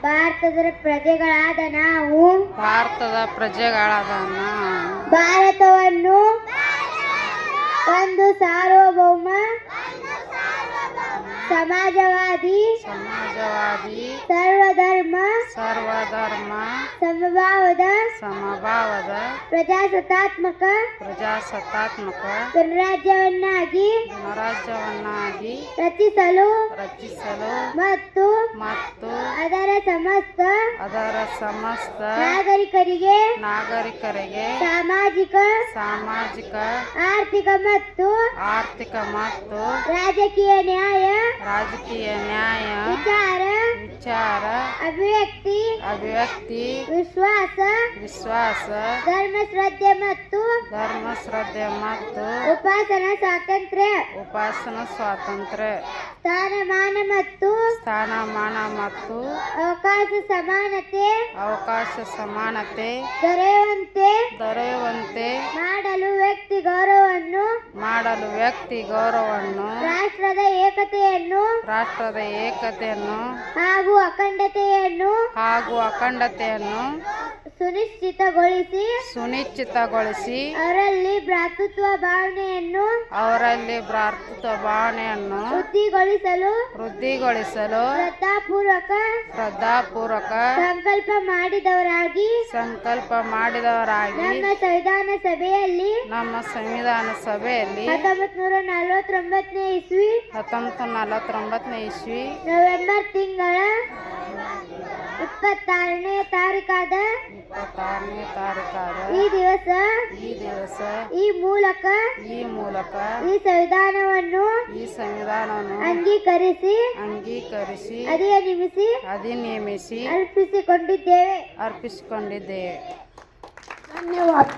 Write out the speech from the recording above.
ಭಾರತದ ಪ್ರಜೆಗಳಾದ ನಾವು ಭಾರತವನ್ನು ಒಂದು ಸಾರ್ವಭೌಮ ಸಮಾಜವಾದಿ ಸರ್ವಧರ್ಮ ಸಮಭಾವದ ಪ್ರಜಾಸತ್ತಾತ್ಮಕ ಗಣರಾಜ್ಯವನ್ನಾಗಿ ರಚಿಸಲು ಮತ್ತು ಅದರ ಸಮಸ್ತ ನಾಗರಿಕರಿಗೆ ಸಾಮಾಜಿಕ ಆರ್ಥಿಕ ಮತ್ತು ರಾಜಕೀಯ ನ್ಯಾಯ ವಿಚಾರ ಅಭಿವ್ಯಕ್ತಿ ವಿಶ್ವಾಸ ಧರ್ಮ ಶ್ರದ್ಧೆ ಮತ್ತು ಉಪಾಸನಾ ಸ್ವಾತಂತ್ರ್ಯ ಸ್ಥಾನಮಾನ ಮತ್ತು ಅವಕಾಶ ಸಮಾನತೆ ದೊರೆಯುವಂತೆ ಮಾಡಲು ವ್ಯಕ್ತಿ ಗೌರವವನ್ನು ರಾಷ್ಟ್ರದ ಏಕತೆಯನ್ನು ಹಾಗೂ ಅಖಂಡತೆಯನ್ನು ಸುನಿಶ್ಚಿತಗೊಳಿಸಿ ಅವರಲ್ಲಿ ಭ್ರಾತೃತ್ವ ಭಾವನೆಯನ್ನು ವೃದ್ಧಿಗೊಳಿಸಲು ಶ್ರದ್ಧಾಪೂರ್ವಕ ಸಂಕಲ್ಪ ಮಾಡಿದವರಾಗಿ ನಮ್ಮ ಸಂವಿಧಾನ ಸಭೆಯಲ್ಲಿ 1949 ಇಸ್ವಿ ನವೆಂಬರ್ ತಿಂಗಳ 26ನೇ ತಾರೀಕಾದ ಈ ದಿವಸ ಈ ಮೂಲಕ ಈ ಸಂವಿಧಾನವನ್ನು ಅಂಗೀಕರಿಸಿ ಅಧಿನಿಯಮಿಸಿ ಅರ್ಪಿಸಿಕೊಂಡಿದ್ದೇವೆ. ಧನ್ಯವಾದ.